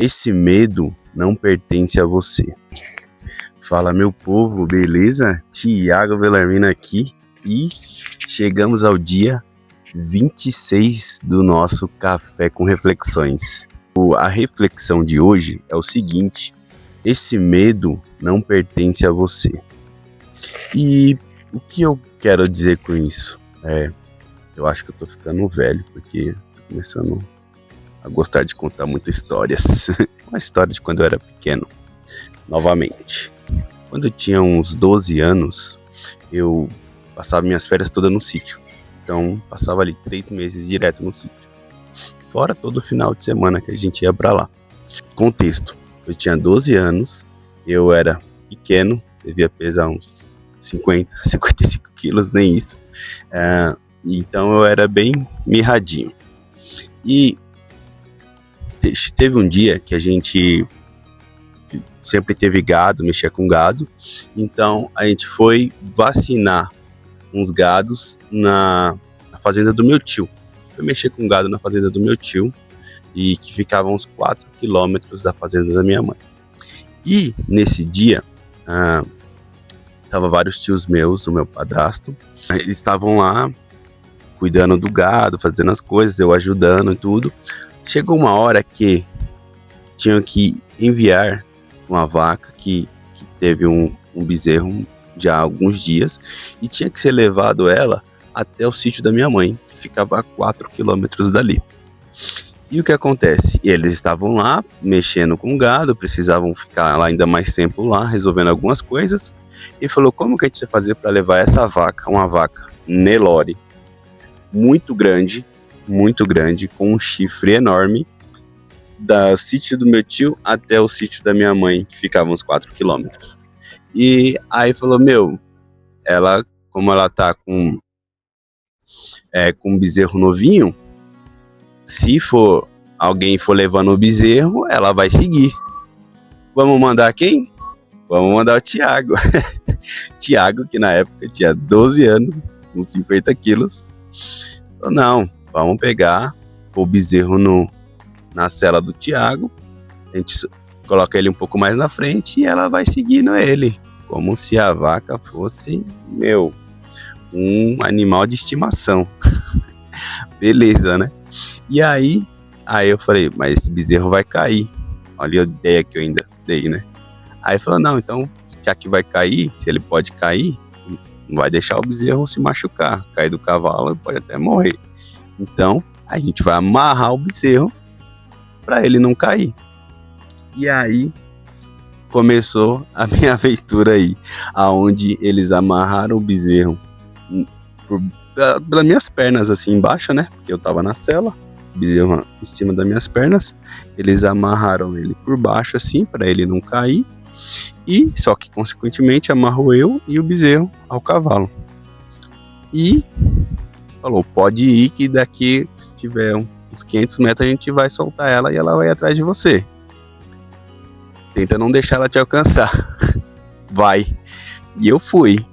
Esse medo não pertence a você. Fala, meu povo, beleza? Tiago Bellarmino aqui e chegamos ao dia 26 do nosso Café com Reflexões. A reflexão de hoje é o seguinte: esse medo não pertence a você. E o que eu quero dizer com isso? Eu acho que eu tô ficando velho, porque tô começando a gostar de contar muitas histórias. Uma história de quando eu era pequeno, novamente. Quando eu tinha uns 12 anos, eu passava minhas férias todas no sítio. Então, passava ali 3 meses direto no sítio. Fora todo final de semana que a gente ia pra lá. Contexto: eu tinha 12 anos, eu era pequeno, devia pesar uns 50, 55 quilos, nem isso. Então eu era bem mirradinho. E teve um dia que a gente sempre teve gado, mexia com gado. Então a gente foi vacinar uns gados na fazenda do meu tio. Foi mexer com gado na fazenda do meu tio, e que ficava uns 4 quilômetros da fazenda da minha mãe. E nesse dia, tava vários tios meus, o meu padrasto, eles estavam lá cuidando do gado, fazendo as coisas, eu ajudando e tudo. Chegou uma hora que tinham que enviar uma vaca que teve um bezerro já há alguns dias, e tinha que ser levado ela até o sítio da minha mãe, que ficava a 4 quilômetros dali. E o que acontece? Eles estavam lá mexendo com o gado, precisavam ficar lá ainda mais tempo lá, resolvendo algumas coisas, e falou: como que a gente vai fazer para levar essa vaca, uma vaca Nelore, muito grande, com um chifre enorme, do sítio do meu tio até o sítio da minha mãe, que ficava uns 4 quilômetros. E aí falou: ela, como ela tá com um bezerro novinho, se alguém for levando o bezerro, ela vai seguir. Vamos mandar quem? Vamos mandar o Tiago. Tiago, que na época tinha 12 anos, uns 50 quilos. Falou: não, vamos pegar o bezerro na sela do Tiago, a gente coloca ele um pouco mais na frente e ela vai seguindo ele, como se a vaca fosse, um animal de estimação. Beleza, né? E aí eu falei: mas esse bezerro vai cair. Olha a ideia que eu ainda dei, né? Aí falou: não, então, já que vai cair, se ele pode cair, não vai deixar o bezerro se machucar, cair do cavalo, pode até morrer. Então, a gente vai amarrar o bezerro para ele não cair. E aí começou a minha aventura aí, aonde eles amarraram o bezerro pelas minhas pernas, assim, embaixo, né? Porque eu tava na sela, o bezerro em cima das minhas pernas. Eles amarraram ele por baixo, assim, para ele não cair. E só que, consequentemente, amarrou eu e o bezerro ao cavalo. E falou: pode ir, que daqui, se tiver uns 500 metros, a gente vai soltar ela e ela vai atrás de você. Tenta não deixar ela te alcançar. Vai. E eu fui.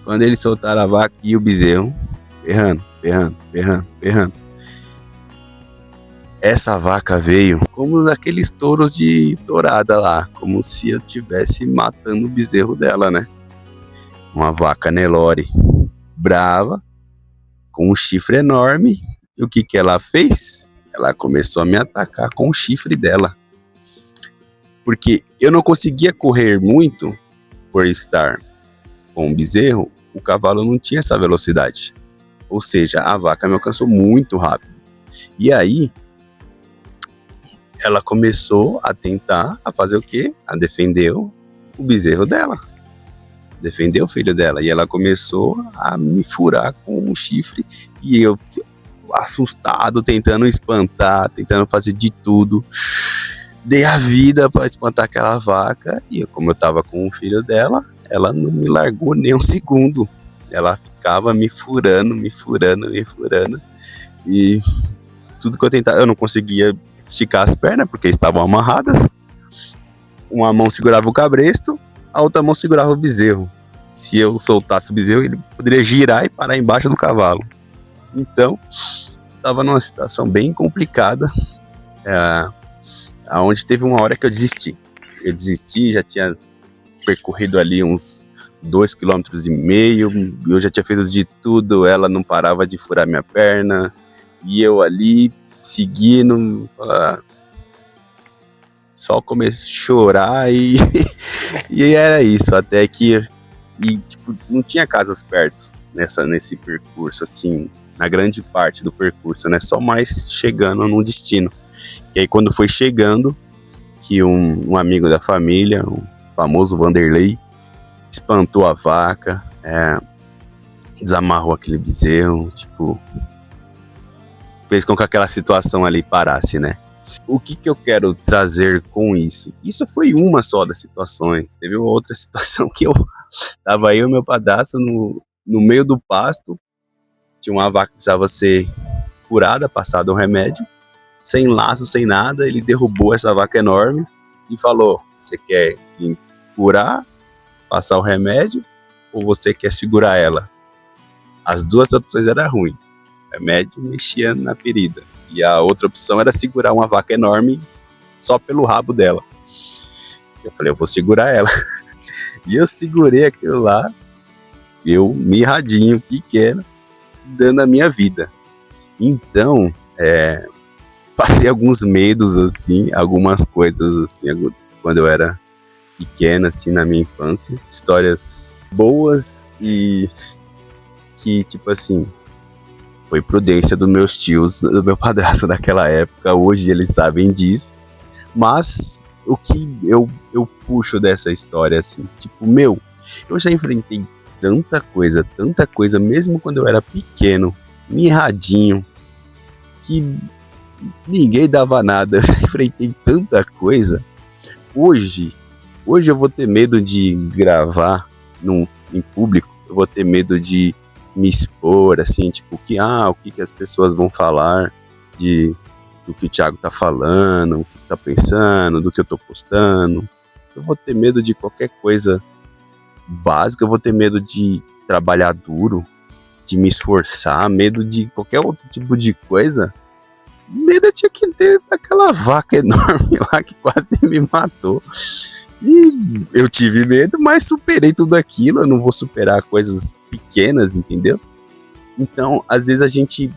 Quando eles soltaram a vaca e o bezerro, berrando. Essa vaca veio como daqueles touros de tourada lá, como se eu estivesse matando o bezerro dela, né? Uma vaca Nelore, brava, com um chifre enorme. E o que ela fez? Ela começou a me atacar com o chifre dela. Porque eu não conseguia correr muito por estar com o bezerro, o cavalo não tinha essa velocidade. Ou seja, a vaca me alcançou muito rápido. E aí, ela começou a tentar, a fazer o quê? A defender o bezerro dela. Defender o filho dela. E ela começou a me furar com o chifre. E eu, assustado, tentando espantar, tentando fazer de tudo, dei a vida para espantar aquela vaca. E como eu tava com o filho dela, ela não me largou nem um segundo. Ela ficava me furando. E tudo que eu tentava, eu não conseguia esticar as pernas, porque estavam amarradas. Uma mão segurava o cabresto, a outra mão segurava o bezerro. Se eu soltasse o bezerro, ele poderia girar e parar embaixo do cavalo. Então, estava numa situação bem complicada. Aonde teve uma hora que eu desisti. Eu desisti, já tinha percorrido ali uns 2,5 km, eu já tinha feito de tudo, ela não parava de furar minha perna, e eu ali, seguindo, só comecei a chorar e era isso, até que tipo, não tinha casas perto nesse percurso, assim, na grande parte do percurso, né, só mais chegando no destino. E aí quando foi chegando, que um amigo da família, o famoso Vanderlei, espantou a vaca, desamarrou aquele bezerro, tipo, fez com que aquela situação ali parasse, né? O que eu quero trazer com isso? Isso foi uma só das situações. Teve uma outra situação que tava eu e meu padrasto no meio do pasto, tinha uma vaca que precisava ser curada, passado um remédio, sem laço, sem nada, ele derrubou essa vaca enorme e falou: você quer curar, passar o remédio, ou você quer segurar ela? As duas opções eram ruins. O remédio mexia na ferida. E a outra opção era segurar uma vaca enorme só pelo rabo dela. Eu falei, eu vou segurar ela. E eu segurei aquilo lá, eu mirradinho, pequeno, dando a minha vida. Então, passei alguns medos, assim, algumas coisas, assim, quando eu era pequeno, assim, na minha infância. Histórias boas e que, tipo assim, foi prudência dos meus tios, do meu padrasto naquela época. Hoje eles sabem disso. Mas o que eu puxo dessa história, assim, tipo, eu já enfrentei tanta coisa, mesmo quando eu era pequeno, mirradinho, que ninguém dava nada. Eu já enfrentei tanta coisa. Hoje eu vou ter medo de gravar em público, eu vou ter medo de me expor, assim, tipo, o que as pessoas vão falar do que o Thiago tá falando, o que tá pensando, do que eu tô postando. Eu vou ter medo de qualquer coisa básica, eu vou ter medo de trabalhar duro, de me esforçar, medo de qualquer outro tipo de coisa. Medo eu tinha que ter daquela vaca enorme lá que quase me matou. E eu tive medo, mas superei tudo aquilo. Eu não vou superar coisas pequenas, entendeu? Então, às vezes a gente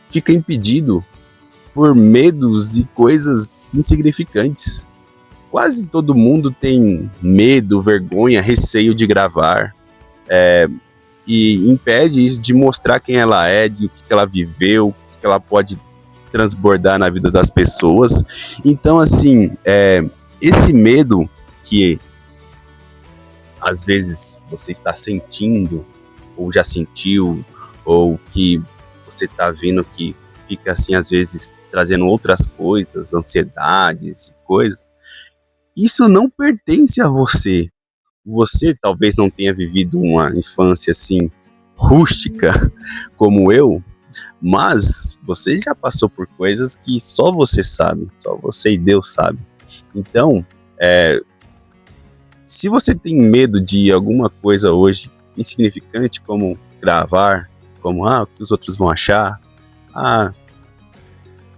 fica impedido por medos e coisas insignificantes. Quase todo mundo tem medo, vergonha, receio de gravar. E impede isso de mostrar quem ela é, de o que ela viveu, o que ela pode transbordar na vida das pessoas. Então, assim, esse medo que às vezes você está sentindo, ou já sentiu, ou que você está vendo que fica assim, às vezes, trazendo outras coisas, ansiedades, coisas, isso não pertence a você. Você talvez não tenha vivido uma infância assim, rústica, como eu, mas você já passou por coisas que só você sabe, só você e Deus sabe. Então, se você tem medo de alguma coisa hoje insignificante, como gravar, como o que os outros vão achar,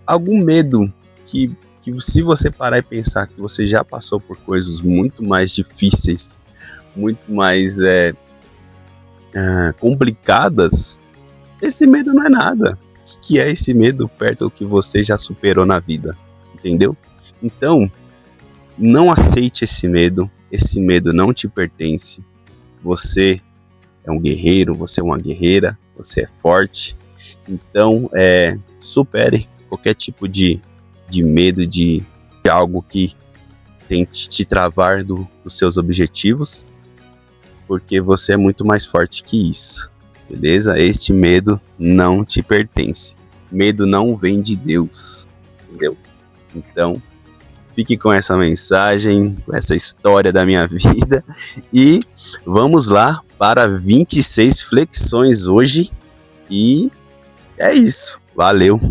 algum medo que se você parar e pensar que você já passou por coisas muito mais difíceis, muito mais complicadas, esse medo não é nada. O que é esse medo perto do que você já superou na vida? Entendeu? Então, não aceite esse medo. Esse medo não te pertence. Você é um guerreiro, você é uma guerreira, você é forte. Então, supere qualquer tipo de medo, de algo que tente te travar dos seus objetivos, porque você é muito mais forte que isso. Beleza? Este medo não te pertence. Medo não vem de Deus. Entendeu? Então, fique com essa mensagem, com essa história da minha vida. E vamos lá para 26 flexões hoje. E é isso. Valeu!